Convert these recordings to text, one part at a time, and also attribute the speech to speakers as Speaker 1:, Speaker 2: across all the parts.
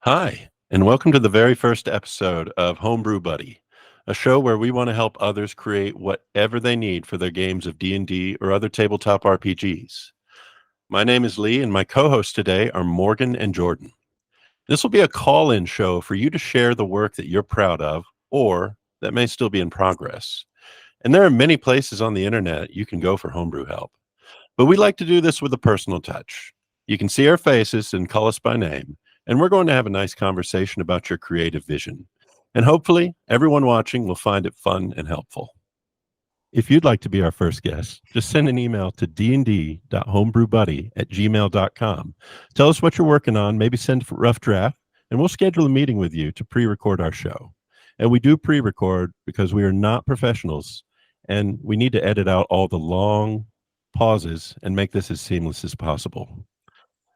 Speaker 1: Hi, and welcome to the very first episode of Homebrew Buddy, a show where we want to help others create whatever they need for their games of D&D or other tabletop RPGs. My name is Lee, and my co-hosts today are Morgan and Jordan. This will be a call-in show for you to share the work that you're proud of or that may still be in progress. And there are many places on the internet you can go for homebrew help. But we like to do this with a personal touch. You can see our faces and call us by name, and we're going to have a nice conversation about your creative vision. And hopefully, everyone watching will find it fun and helpful. If you'd like to be our first guest, just send an email to dnd.homebrewbuddy@gmail.com. Tell us what you're working on, maybe send a rough draft, and we'll schedule a meeting with you to pre-record our show. And we do pre-record because we are not professionals, and we need to edit out all the long pauses and make this as seamless as possible.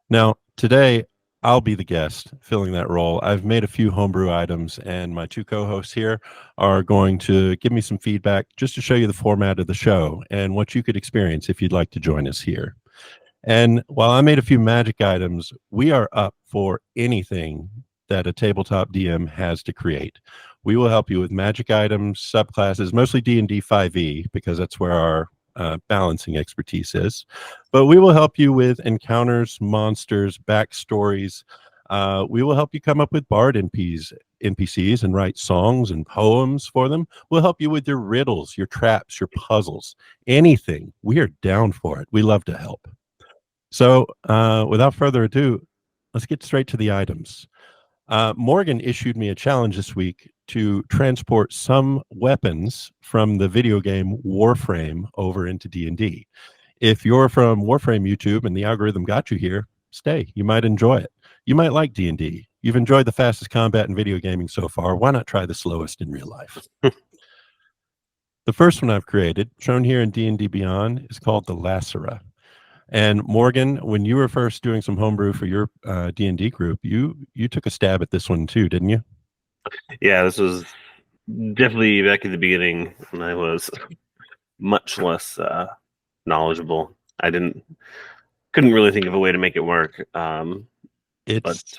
Speaker 1: Now, today, I'll be the guest filling that role. I've made a few homebrew items, and my two co-hosts here are going to give me some feedback just to show you the format of the show and what you could experience if you'd like to join us here. And while I made a few magic items, we are up for anything that a tabletop DM has to create. We will help you with magic items, subclasses, mostly D&D 5e, because that's where our balancing expertise is. But we will help you with encounters, monsters, backstories. We will help you come up with bard NPCs and write songs and poems for them. We'll help you with your riddles, your traps, your puzzles, anything. We are down for it. We love to help. So without further ado, let's get straight to the items. Morgan issued me a challenge this week to transport some weapons from the video game Warframe over into D&D. If you're from Warframe YouTube and the algorithm got you here, stay. You might enjoy it. You might like D&D. You've enjoyed the fastest combat in video gaming so far. Why not try the slowest in real life? The first one I've created, shown here in D&D Beyond, is called the Lacera. And Morgan, when you were first doing some homebrew for your D&D group, you took a stab at this one too, didn't you?
Speaker 2: Yeah, this was definitely back at the beginning when I was much less knowledgeable. I couldn't really think of a way to make it work.
Speaker 1: It's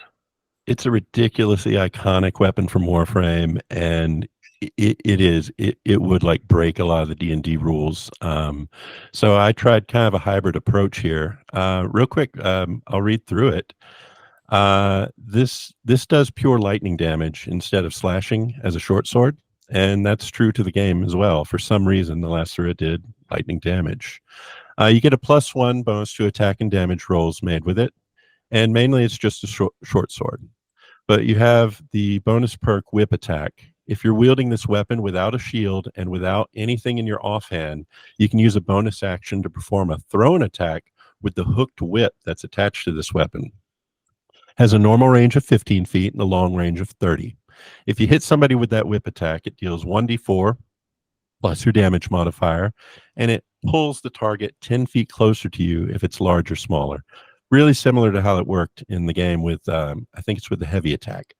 Speaker 1: a ridiculously iconic weapon from Warframe, and it would like break a lot of the D&D rules. So I tried kind of a hybrid approach here. Real quick, I'll read through it. This does pure lightning damage instead of slashing as a short sword, and that's true to the game as well. For some reason, the Lacera did lightning damage. You get a +1 bonus to attack and damage rolls made with it, and mainly it's just a short sword. But you have the bonus perk Whip Attack. If you're wielding this weapon without a shield and without anything in your offhand, you can use a bonus action to perform a thrown attack with the hooked whip that's attached to this weapon. Has a normal range of 15 feet and a long range of 30. If you hit somebody with that whip attack, it deals 1d4 plus your damage modifier, and it pulls the target 10 feet closer to you if it's large or smaller. Really similar to how it worked in the game with, I think it's with the heavy attack.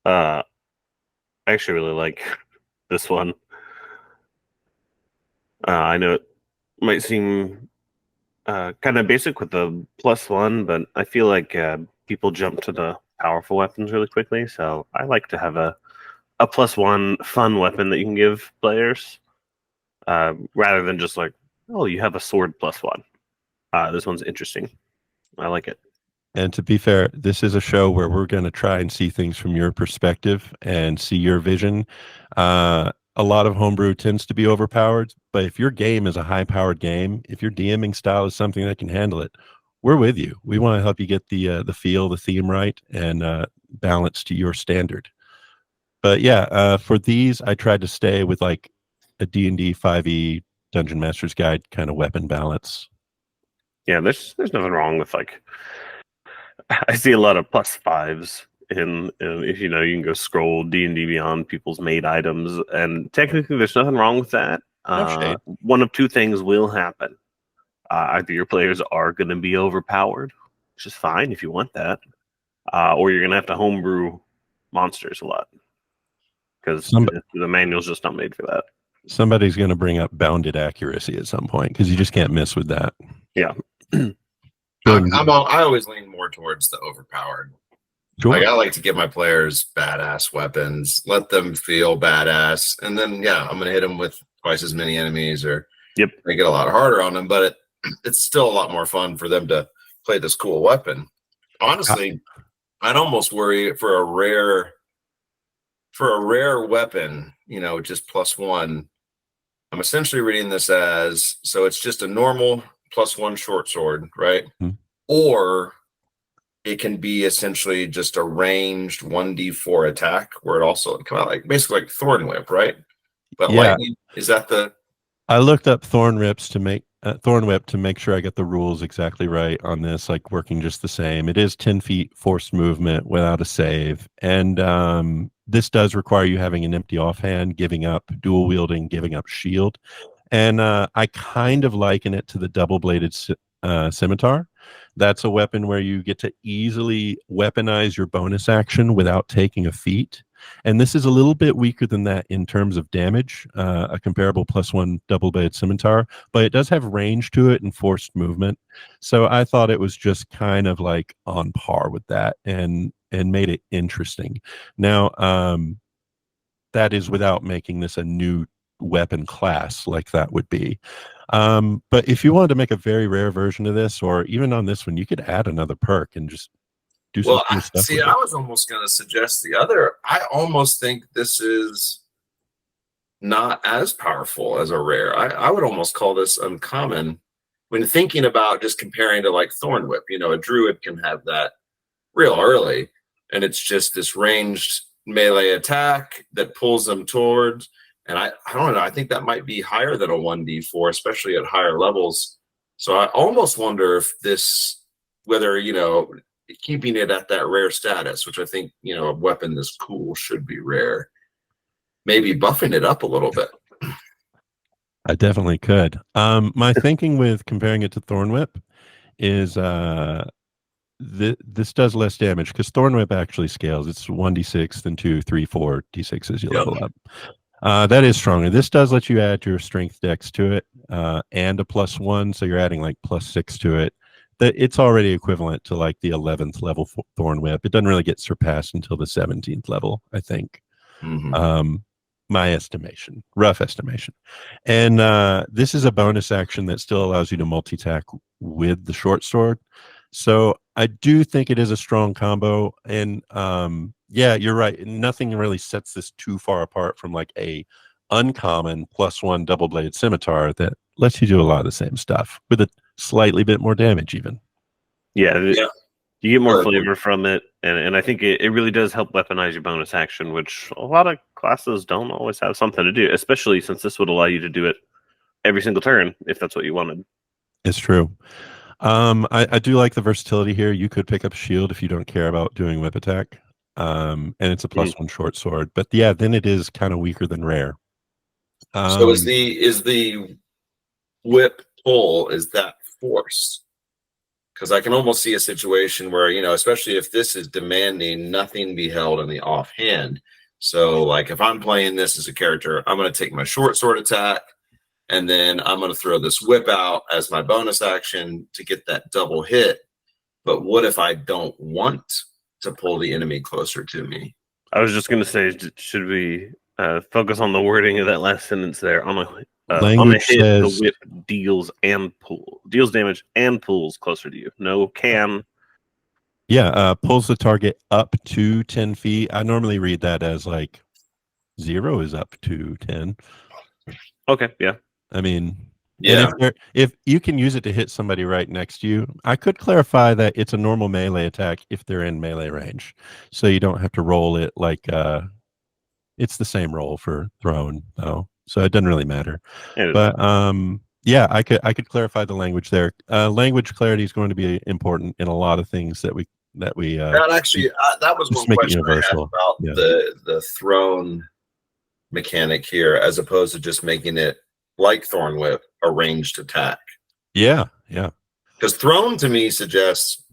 Speaker 2: I actually really like this one. I know it might seem kind of basic with the +1, but I feel like people jump to the powerful weapons really quickly. So I like to have a +1 fun weapon that you can give players rather than just like, oh, you have a sword +1. This one's interesting. I like it.
Speaker 1: And to be fair, this is a show where we're going to try and see things from your perspective and see your vision. A lot of homebrew tends to be overpowered, but if your game is a high-powered game, if your DMing style is something that can handle it, we're with you. We want to help you get the feel, the theme right, and balance to your standard. But yeah, for these, I tried to stay with like a D&D 5e Dungeon Master's Guide kind of weapon balance.
Speaker 2: Yeah, there's nothing wrong with like. I see a lot of +5s in if you can go scroll D&D Beyond people's made items, and technically there's nothing wrong with that. One of two things will happen. Either your players are going to be overpowered, which is fine if you want that, or you're going to have to homebrew monsters a lot because the manual's just not made for that.
Speaker 1: Somebody's going to bring up bounded accuracy at some point because you just can't miss with that.
Speaker 2: Yeah.
Speaker 3: I always lean more towards the overpowered.
Speaker 1: Sure.
Speaker 3: Like I like to give my players badass weapons, let them feel badass, and then I'm gonna hit them with twice as many enemies, or make it a lot harder on them. But it's still a lot more fun for them to play this cool weapon. Honestly, I'd almost worry for a rare weapon, just +1. I'm essentially reading this as, so it's just a normal +1 short sword, right?
Speaker 1: Mm-hmm.
Speaker 3: Or it can be essentially just a ranged 1d4 attack where it also come out like basically like Thorn Whip, right? But lightning, is that the?
Speaker 1: I looked up Thorn Whip to make sure I get the rules exactly right on this, like working just the same. It is 10 feet forced movement without a save, and this does require you having an empty offhand, giving up dual wielding, giving up shield, and I kind of liken it to the double-bladed scimitar. That's a weapon where you get to easily weaponize your bonus action without taking a feat. And this is a little bit weaker than that in terms of damage, a comparable +1 double-bladed scimitar, but it does have range to it and forced movement. So I thought it was just kind of like on par with that and made it interesting. Now, that is without making this a new weapon class like that would be. But if you wanted to make a very rare version of this, or even on this one, you could add another perk and just do some cool stuff.
Speaker 3: See, I was almost going to suggest the other. I almost think this is not as powerful as a rare. I would almost call this uncommon when thinking about just comparing to like Thorn Whip. A druid can have that real early, and it's just this ranged melee attack that pulls them towards. And I don't know. I think that might be higher than a 1d4, especially at higher levels. So I almost wonder if this, whether, keeping it at that rare status, which I think, a weapon this cool should be rare, maybe buffing it up a little bit.
Speaker 1: I definitely could. My thinking with comparing it to Thorn Whip is this does less damage because Thorn Whip actually scales. It's 1d6, then 2, 3, 4 d6 as you level up. That is stronger. This does let you add your strength dex to it and a +1, so you're adding like +6 to it. It's already equivalent to like the 11th level Thorn Whip. It doesn't really get surpassed until the 17th level, I think. My estimation, rough estimation. And this is a bonus action that still allows you to multi-attack with the short sword. So I do think it is a strong combo. And you're right. Nothing really sets this too far apart from like a uncommon +1 double-bladed scimitar that lets you do a lot of the same stuff with a slightly bit more damage even.
Speaker 2: You get more flavor from it, and I think it really does help weaponize your bonus action, which a lot of classes don't always have something to do, especially since this would allow you to do it every single turn if that's what you wanted.
Speaker 1: It's true. I do like the versatility here. You could pick up shield if you don't care about doing whip attack, and it's a +1 short sword, but then it is kind of weaker than rare.
Speaker 3: So is the whip pull, is that force? Because I can almost see a situation where, especially if this is demanding nothing be held in the offhand. So like if I'm playing this as a character, I'm going to take my short sword attack, and then I'm going to throw this whip out as my bonus action to get that double hit. But what if I don't want to pull the enemy closer to me?
Speaker 2: I was just going to say, should we focus on the wording of that last sentence there? On a hit, the whip deals damage and pulls closer to you. No can.
Speaker 1: Pulls the target up to 10 feet. I normally read that as like 0 is up to 10.
Speaker 2: Okay, yeah.
Speaker 1: I mean, and if you can use it to hit somebody right next to you, I could clarify that it's a normal melee attack if they're in melee range. So you don't have to roll it like it's the same roll for thrown though. So it doesn't really matter. But I could clarify the language there. Language clarity is going to be important in a lot of things that we
Speaker 3: that was one question I had about the thrown mechanic here, as opposed to just making it like Thorn Whip, a ranged attack. Because thrown to me suggests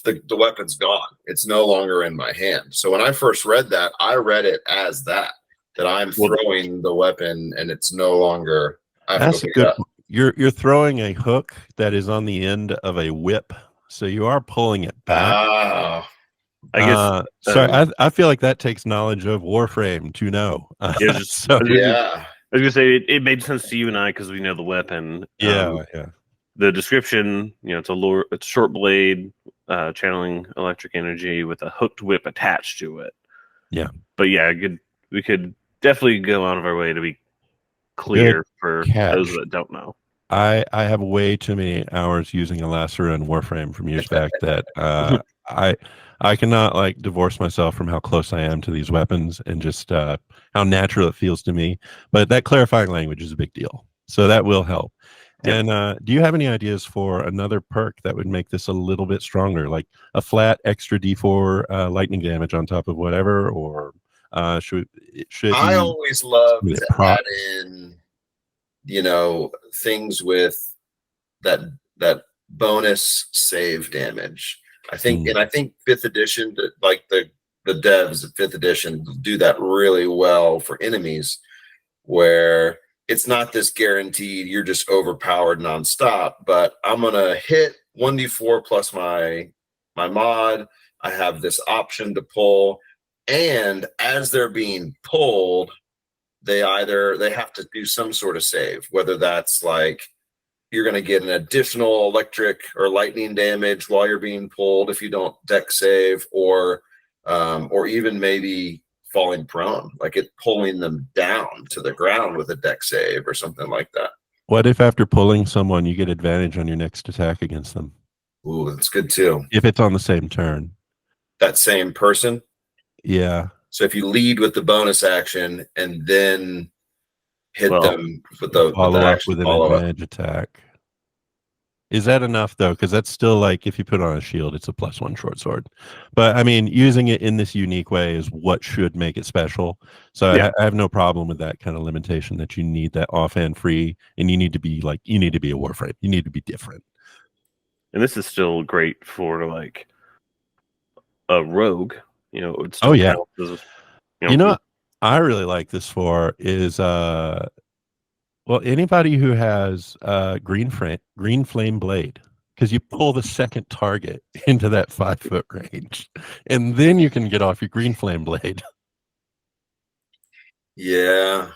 Speaker 3: the weapon's gone. It's no longer in my hand. So when I first read that, I read it as that I'm throwing the weapon and it's no longer.
Speaker 1: That's a good. you're throwing a hook that is on the end of a whip, so you are pulling it back.
Speaker 3: Oh,
Speaker 2: I guess.
Speaker 1: Sorry, I feel like that takes knowledge of Warframe to know.
Speaker 2: Yeah, just
Speaker 1: So
Speaker 3: yeah.
Speaker 2: I was gonna say it made sense to you and I because we know the weapon.
Speaker 1: yeah.
Speaker 2: The description, it's it's a short blade, channeling electric energy with a hooked whip attached to it.
Speaker 1: Yeah.
Speaker 2: But yeah, we could definitely go out of our way to be clear for those that don't know.
Speaker 1: I have way too many hours using Elasera and Warframe from years back that I cannot like divorce myself from how close I am to these weapons and just how natural it feels to me. But that clarifying language is a big deal, so that will help.
Speaker 2: Yep.
Speaker 1: And do you have any ideas for another perk that would make this a little bit stronger, like a flat extra D4 lightning damage on top of whatever, or should
Speaker 3: I always love to add in, things with that bonus save damage. I think, and I think 5th edition, like the devs of 5th edition, do that really well for enemies, where it's not this guaranteed you're just overpowered nonstop, but I'm gonna hit 1d4 plus my mod. I have this option to pull, and as they're being pulled, they have to do some sort of save, whether that's like you're going to get an additional electric or lightning damage while you're being pulled if you don't deck save, or even maybe falling prone, like it pulling them down to the ground with a deck save or something like that.
Speaker 1: What if after pulling someone you get advantage on your next attack against them?
Speaker 3: Ooh, that's good too.
Speaker 1: If it's on the same turn.
Speaker 3: That same person?
Speaker 1: Yeah.
Speaker 3: So if you lead with the bonus action and then hit them with the
Speaker 1: follow up with an advantage attack. Is that enough though? Because that's still like if you put on a shield, it's a +1 short sword. But I mean, using it in this unique way is what should make it special. So I have no problem with that kind of limitation, that you need that offhand free, and you need to be a Warframe. You need to be different.
Speaker 2: And this is still great for like a rogue. It would still count as,
Speaker 1: what I really like this for is anybody who has green flame blade, because you pull the second target into that 5-foot range, and then you can get off your green flame blade.
Speaker 3: Yeah,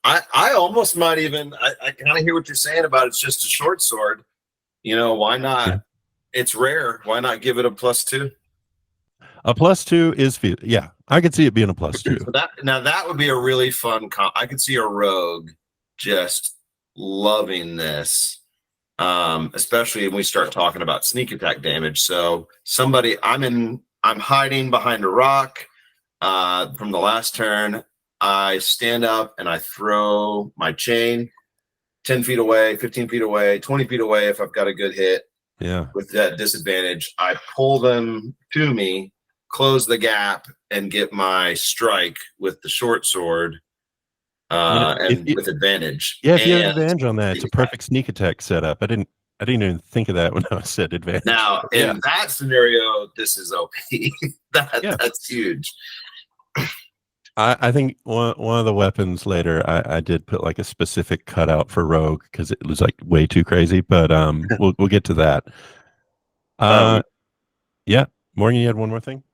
Speaker 3: I almost might even. I kind of hear what you're saying about it's just a short sword. Why not? Yeah. It's rare. Why not give it a +2?
Speaker 1: A +2 is I could see it being a +2.
Speaker 3: So that would be a really fun I could see a rogue just loving this, especially when we start talking about sneak attack damage. So I'm hiding behind a rock from the last turn. I stand up and I throw my chain 10 feet away, 15 feet away, 20 feet away if I've got a good hit.
Speaker 1: Yeah.
Speaker 3: With that disadvantage, I pull them to me, close the gap, and get my strike with the short sword. With advantage.
Speaker 1: Yeah, if you have advantage on that, it's a perfect sneak attack setup. I didn't even think of that when I said advantage.
Speaker 3: Now, in that scenario, this is OP. That's huge.
Speaker 1: I think one of the weapons later, I did put like a specific cutout for rogue because it was like way too crazy. But we'll get to that. Morgan, you had one more thing?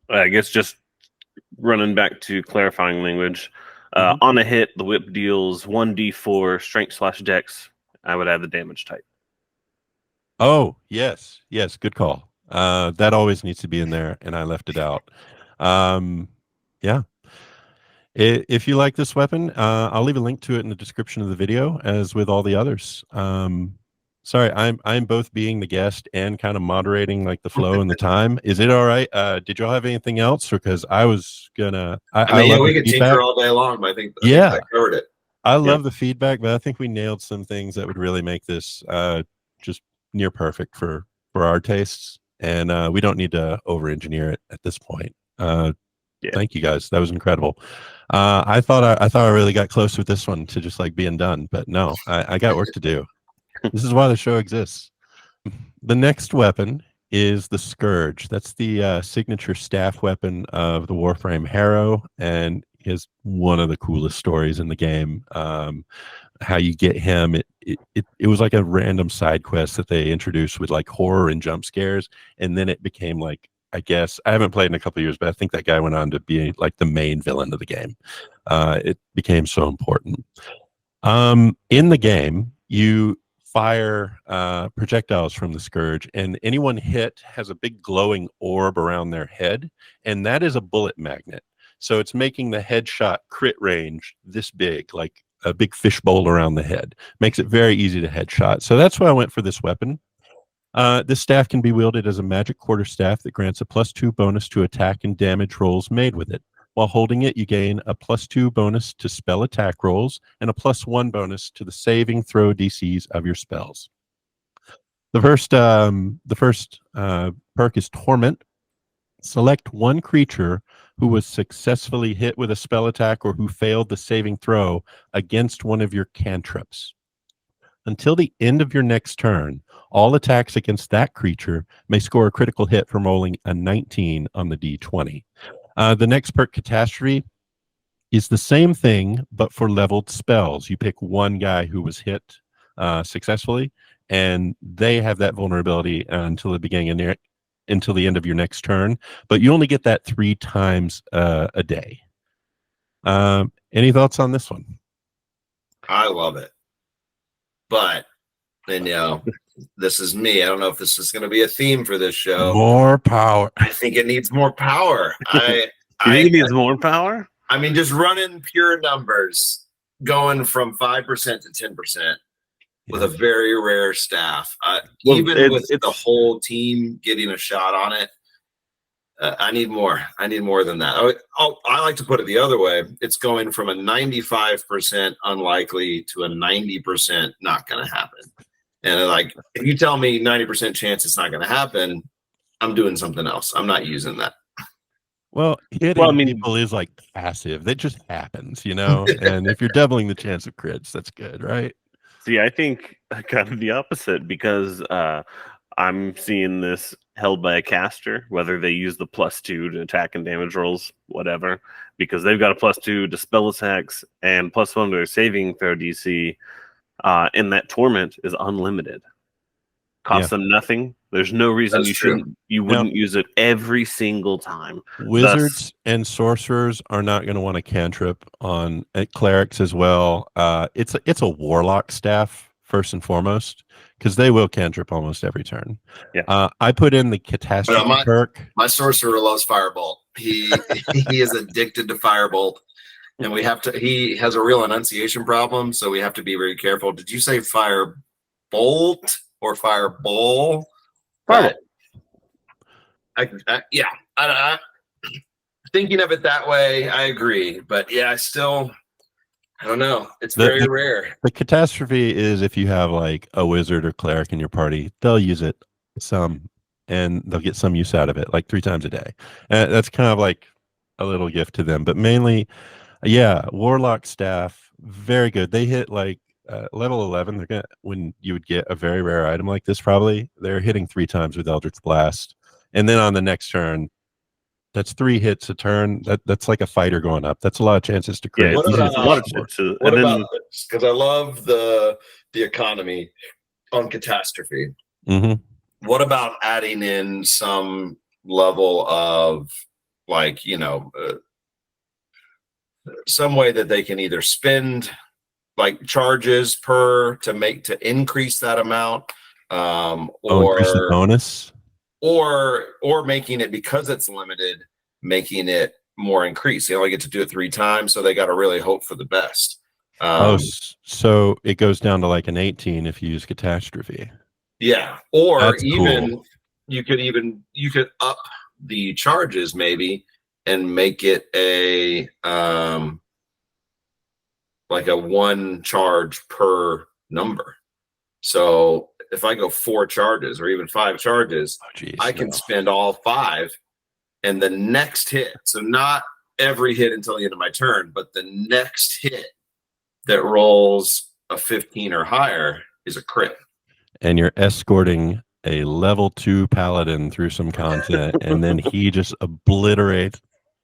Speaker 2: I guess just running back to clarifying language. On a hit, the whip deals 1d4 strength/dex. I would add the damage type.
Speaker 1: Oh, yes, good call. That always needs to be in there, and I left it out. If you like this weapon, I'll leave a link to it in the description of the video, as with all the others. Sorry, I'm both being the guest and kind of moderating like the flow and the time. Is it all right? Did y'all have anything else? Because I was gonna.
Speaker 3: We could tinker all day long, but I think I covered it.
Speaker 1: I love the feedback, but I think we nailed some things that would really make this just near perfect for our tastes, and we don't need to over-engineer it at this point. Thank you guys, that was incredible. I thought I really got close with this one to just like being done, but no, I got work to do. This is why the show exists. The next weapon is the Scourge. That's the signature staff weapon of the Warframe Harrow, and is one of the coolest stories in the game. how you get him. It was like a random side quest that they introduced with like horror and jump scares, and then it became like, I guess I haven't played in a couple of years, but I think that guy went on to be like the main villain of the game. It became so important. In the game, you fire projectiles from the Scourge, and anyone hit has a big glowing orb around their head, and that is a bullet magnet. So it's making the headshot crit range this big, like a big fishbowl around the head. Makes it very easy to headshot. So that's why I went for this weapon. This staff can be wielded as a magic quarterstaff that grants a +2 bonus to attack and damage rolls made with it. While holding it, you gain a +2 bonus to spell attack rolls and a +1 bonus to the saving throw DCs of your spells. The first perk is Torment. Select one creature who was successfully hit with a spell attack or who failed the saving throw against one of your cantrips. Until the end of your next turn, all attacks against that creature may score a critical hit from rolling a 19 on the D20. The next perk, Catastrophe, is the same thing, but for leveled spells. You pick one guy who was hit successfully, and they have that vulnerability until until the end of your next turn. But you only get that 3 times a day. Any thoughts on this one?
Speaker 3: I love it. But then, this is me. I don't know if this is going to be a theme for this show.
Speaker 1: More power.
Speaker 3: I think it needs more power.
Speaker 2: You think it needs more power?
Speaker 3: I mean, just running pure numbers, going from 5% to 10% with a very rare staff. Even with the whole team getting a shot on it, I need more. I need more than that. I like to put it the other way. It's going from a 95% unlikely to a 90% not going to happen. And like, if you tell me 90% chance it's not going to happen, I'm doing something else. I'm not using that.
Speaker 1: Well, hitting people is like passive. That just happens, and if you're doubling the chance of crits, that's good, right?
Speaker 2: See, I think kind of the opposite, because I'm seeing this held by a caster, whether they use the +2 to attack and damage rolls, whatever, because they've got a +2 to spell attacks and +1 to their saving throw DC, and that Torment is unlimited. Costs them nothing. There's no reason you wouldn't use it every single time.
Speaker 1: Wizards and sorcerers are not going to want a cantrip on clerics as well. It's a warlock staff first and foremost, because they will cantrip almost every turn.
Speaker 2: Yeah.
Speaker 1: I put in the Catastrophe perk.
Speaker 3: My sorcerer loves Firebolt. He is addicted to Firebolt, and he has a real enunciation problem, so we have to be very careful. Did you say Firebolt or Fireball?
Speaker 2: Firebolt.
Speaker 3: I thinking of it that way, I agree. But yeah, I don't know. It's very rare.
Speaker 1: The Catastrophe is if you have like a wizard or cleric in your party, they'll use it some, and they'll get some use out of it, like 3 times a day. And that's kind of like a little gift to them. But mainly, warlock staff, very good. They hit like level 11. When you would get a very rare item like this, probably they're hitting 3 times with Eldritch Blast, and then on the next turn, that's 3 hits a turn. That's like a fighter going up. That's a lot of chances to crit.
Speaker 2: Yeah,
Speaker 3: what about this? Because I love the economy on Catastrophe.
Speaker 1: Mm-hmm.
Speaker 3: What about adding in some level of some way that they can either spend like charges to increase that amount, or
Speaker 1: increase the bonus,
Speaker 3: or making it, because it's limited, making it more increased. They only get to do it 3 times, so they got to really hope for the best.
Speaker 1: So it goes down to like an 18 if you use Catastrophe.
Speaker 3: Yeah, or
Speaker 1: that's
Speaker 3: even
Speaker 1: cool.
Speaker 3: you could up the charges maybe and make it a like a 1 charge per number. So if I go 4 charges or even 5 charges, I can spend all 5, and the next hit. So not every hit until the end of my turn, but the next hit that rolls a 15 or higher is a crit.
Speaker 1: And you're escorting a level 2 paladin through some content, and then he just obliterates.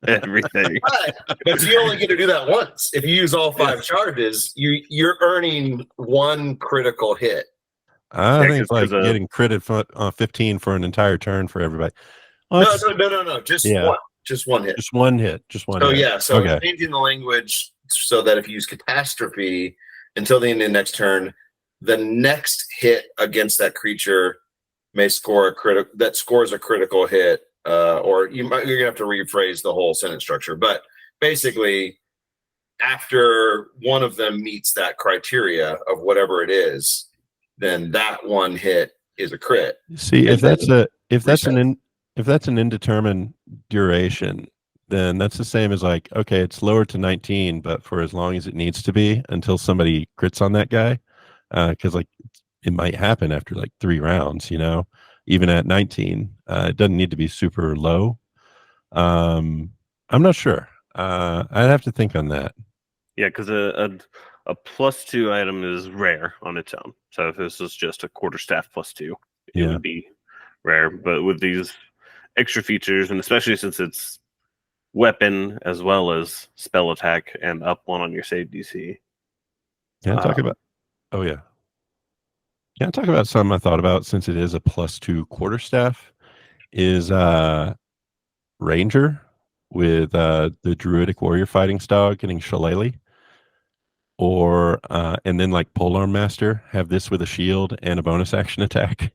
Speaker 2: everything.
Speaker 3: But you only get to do that once. If you use all 5 charges, you're earning 1 critical hit.
Speaker 1: I
Speaker 2: Yeah,
Speaker 1: think it's like
Speaker 2: 'cause,
Speaker 1: getting critted for 15 for an entire turn for everybody. Well,
Speaker 3: No. Just
Speaker 1: Yeah.
Speaker 3: one. Just 1 hit.
Speaker 1: just one hit. Just one
Speaker 3: So
Speaker 1: hit.
Speaker 3: yeah, so
Speaker 1: Okay.
Speaker 3: changing the language so that if you use catastrophe until the end of the next turn, the next hit against that creature may score a critical that scores a critical hit. Or you're gonna have to rephrase the whole sentence structure, but basically, after one of them meets that criteria of whatever it is, then that one hit is a crit.
Speaker 1: See,
Speaker 3: And
Speaker 1: if that's an indeterminate duration, then that's the same as like, okay, it's lowered to 19, but for as long as it needs to be until somebody crits on that guy, because like it might happen after like 3 rounds, even at 19. It doesn't need to be super low. I'm not sure. I'd have to think on that.
Speaker 2: Yeah, because a +2 item is rare on its own. So if this is just a quarterstaff +2, it would be rare. But with these extra features, and especially since it's weapon as well as spell attack and up 1 on your save DC.
Speaker 1: Can I talk about? Oh yeah. Can I talk about something I thought about since it is a +2 quarterstaff? Is Ranger with the Druidic Warrior Fighting style getting Shillelagh, or and then like Polearm Master have this with a shield and a bonus action attack,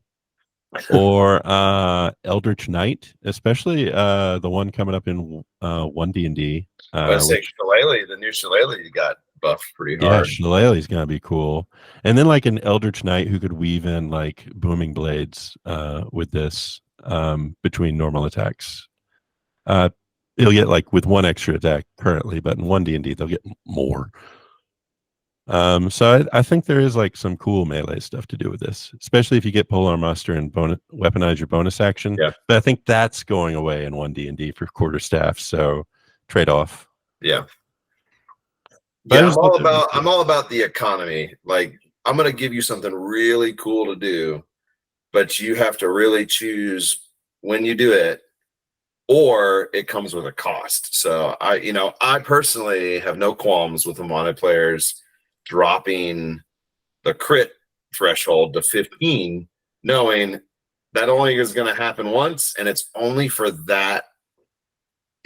Speaker 1: or Eldritch Knight, especially the one coming up in 1 D&D.
Speaker 3: I say Shillelagh, the new Shillelagh you got buffed pretty
Speaker 1: Yeah,
Speaker 3: hard.
Speaker 1: Shillelagh's gonna be cool, and then like an Eldritch Knight who could weave in like booming blades with this between normal attacks. He'll get like with 1 extra attack currently, but in 1 D&D they'll get more. So I think there is like some cool melee stuff to do with this, especially if you get Polearm Master and weaponize your bonus action.
Speaker 3: Yeah.
Speaker 1: But I think that's going away in 1 D&D for quarterstaff, so trade off.
Speaker 3: Yeah.
Speaker 1: But
Speaker 3: Yeah, I'm all about the economy. Like, I'm gonna give you something really cool to do, but you have to really choose when you do it, or it comes with a cost. So I personally have no qualms with the mono players dropping the crit threshold to 15, knowing that only is going to happen once, and it's only for that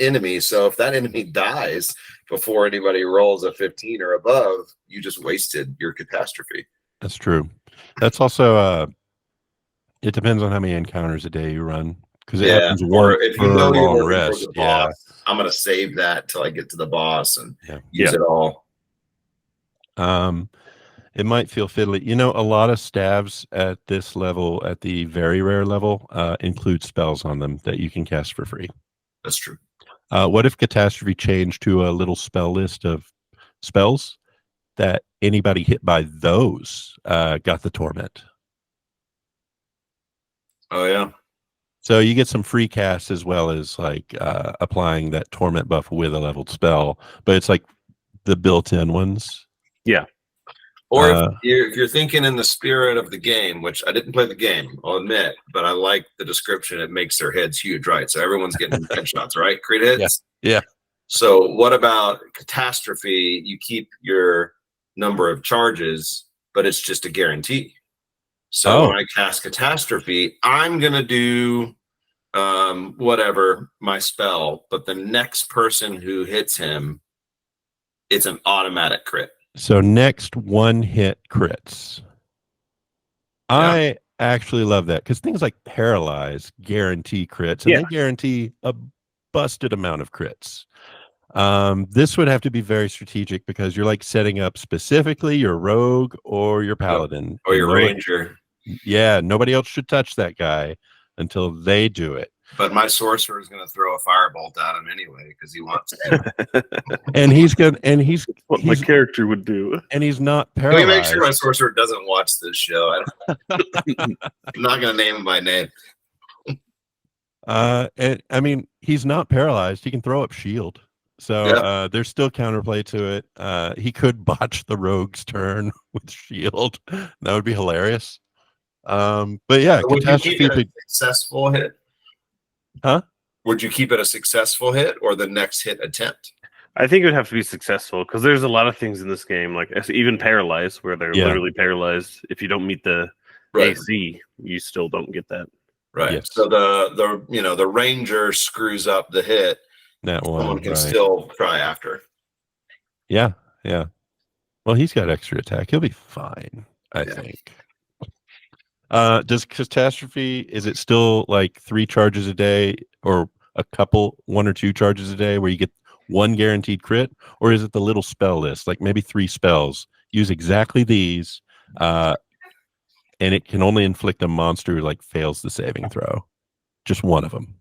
Speaker 3: enemy. So if that enemy dies before anybody rolls a 15 or above, you just wasted your catastrophe.
Speaker 1: That's true. That's also it depends on how many encounters a day you run, because it happens
Speaker 3: or if you know you're
Speaker 1: long
Speaker 3: working
Speaker 1: rest.
Speaker 3: for the boss, I'm gonna save that till I get to the boss and
Speaker 2: Yeah.
Speaker 3: use it all.
Speaker 1: It might feel fiddly. A lot of stabs at this level, at the very rare level, include spells on them that you can cast for free.
Speaker 3: That's true.
Speaker 1: What if Catastrophe changed to a little spell list of spells that anybody hit by those got the torment?
Speaker 3: Oh yeah.
Speaker 1: So you get some free casts as well as like applying that torment buff with a leveled spell, but it's like the built-in ones.
Speaker 2: Yeah.
Speaker 3: Or if you're thinking in the spirit of the game, which I didn't play the game, I'll admit, but I like the description. It makes their heads huge, right? So everyone's getting headshots, right? Crit hits.
Speaker 1: Yeah.
Speaker 3: So what about Catastrophe? You keep your number of charges, but it's just a guarantee. So when I cast Catastrophe, I'm gonna do whatever my spell, but the next person who hits him, it's an automatic crit.
Speaker 1: So next 1-hit crits. I actually love that, because things like Paralyze guarantee crits, and they guarantee a busted amount of crits. This would have to be very strategic, because you're like setting up specifically your rogue or your paladin
Speaker 3: or your ranger.
Speaker 1: Yeah, nobody else should touch that guy until they do it.
Speaker 3: But my sorcerer is going to throw a firebolt at him anyway because he wants to.
Speaker 1: and he's what
Speaker 2: my character would do.
Speaker 1: And he's not paralyzed.
Speaker 3: Let me make sure my sorcerer doesn't watch this show. I'm not going to name him by name.
Speaker 1: And I mean, he's not paralyzed. He can throw up shield. So there's still counterplay to it. He could botch the rogue's turn with shield. That would be hilarious. But yeah,
Speaker 3: Would you keep it a successful hit?
Speaker 1: Huh?
Speaker 3: Would you keep it a successful hit or the next hit attempt?
Speaker 2: I think it would have to be successful because there's a lot of things in this game, like even paralyzed, where they're literally paralyzed. If you don't meet the AC, you still don't get that.
Speaker 3: Right.
Speaker 1: Yes.
Speaker 3: So the ranger screws up the hit.
Speaker 1: That one,
Speaker 3: someone can still try after.
Speaker 1: Yeah. Well, he's got extra attack. He'll be fine, I think. Does Catastrophe, is it still like 3 charges a day or one or 2 charges a day where you get 1 guaranteed crit? Or is it the little spell list, like maybe 3 spells? Use exactly these, and it can only inflict a monster who like fails the saving throw. Just one of them.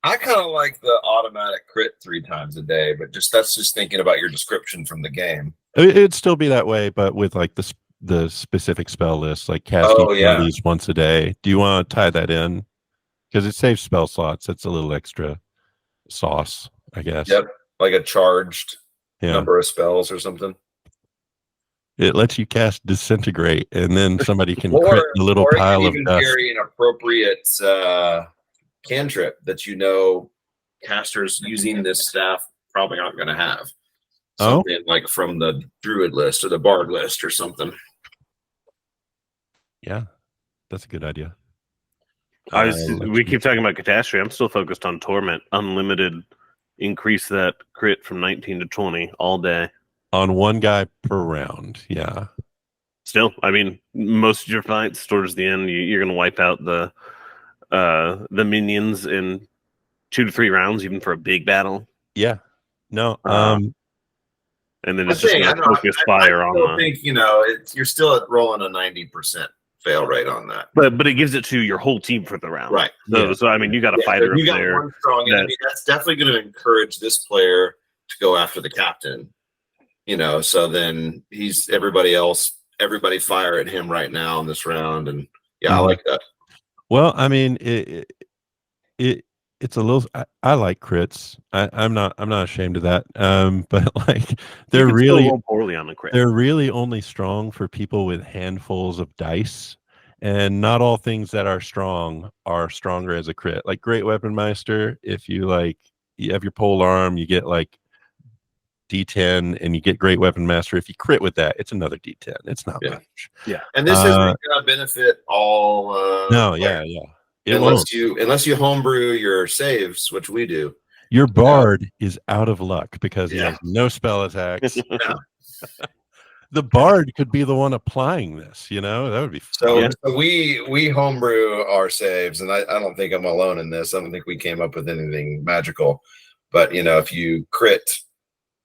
Speaker 3: I kind of like the automatic crit 3 times a day, but that's just thinking about your description from the game.
Speaker 1: It'd still be that way, but with like the specific spell list, like casting one of these once a day. Do you want to tie that in? Because it saves spell slots. It's a little extra sauce, I guess.
Speaker 3: Yep, like a charged number of spells or something.
Speaker 1: It lets you cast Disintegrate, and then somebody can crit a little pile of dust.
Speaker 3: Carry an appropriate cantrip that casters using this staff probably aren't going to have. Something like from the Druid list or the Bard list or something.
Speaker 1: Yeah, that's a good idea.
Speaker 2: We keep talking about Catastrophe. I'm still focused on Torment. Unlimited, increase that crit from 19 to 20 all day.
Speaker 1: On 1 guy per round, yeah.
Speaker 2: Still, I mean, most of your fights towards the end, you're going to wipe out the minions in 2 to 3 rounds, even for a big battle.
Speaker 1: Yeah. No.
Speaker 2: And then it's just going to focus fire on
Speaker 3: I think you're still rolling a 90% fail rate on that.
Speaker 2: But it gives it to your whole team for the round.
Speaker 3: Right.
Speaker 2: So I mean, you got a fighter
Speaker 3: you
Speaker 2: up
Speaker 3: got
Speaker 2: there.
Speaker 3: One strong enemy. That's definitely going to encourage this player to go after the captain. So then everybody fire at him right now in this round. And I like that.
Speaker 1: Well, I mean, it's a little. I like crits. I'm not ashamed of that. But like they're really
Speaker 2: poorly on the crit.
Speaker 1: They're really only strong for people with handfuls of dice, and not all things that are strong are stronger as a crit. Like Great Weapon Meister, if you have your pole arm, you get like D10, and you get Great Weapon Master. If you crit with that, it's another D10. It's not much.
Speaker 3: Yeah, and this isn't going to benefit all.
Speaker 1: No, yeah.
Speaker 3: Unless you homebrew your saves, which we do.
Speaker 1: Your bard is out of luck because he has no spell attacks. The bard could be the one applying this, that would be fun.
Speaker 3: So we homebrew our saves, and I don't think I'm alone in this. I don't think we came up with anything magical. But if you crit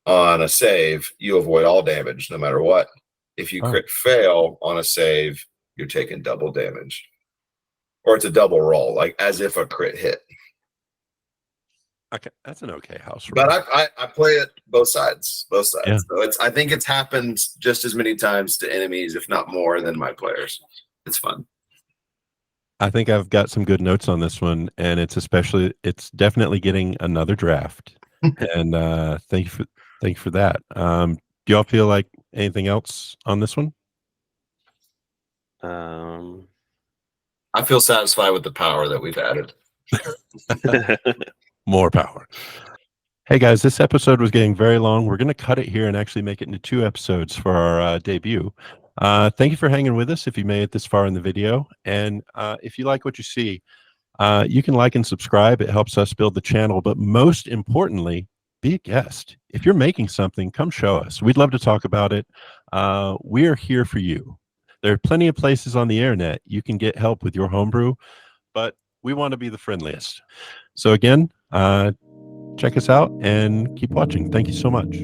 Speaker 3: on a save, you avoid all damage no matter what. If you crit fail on a save, you're taking double damage. Or it's a double roll, like as if a crit hit.
Speaker 1: Okay, that's an okay house rule.
Speaker 3: But I play it both sides.
Speaker 1: Yeah.
Speaker 3: So I think it's happened just as many times to enemies, if not more, than my players. It's fun.
Speaker 1: I think I've got some good notes on this one, and it's definitely getting another draft. And thank you for that. Do y'all feel like anything else on this one?
Speaker 3: I feel satisfied with the power that we've added.
Speaker 1: More power. Hey guys, this episode was getting very long. We're going to cut it here and actually make it into 2 episodes for our debut. Thank you for hanging with us if you made it this far in the video. And if you like what you see, you can like and subscribe. It helps us build the channel. But most importantly, be a guest. If you're making something, come show us. We'd love to talk about it. We are here for you. There are plenty of places on the internet you can get help with your homebrew, but we want to be the friendliest. So again, check us out and keep watching. Thank you so much.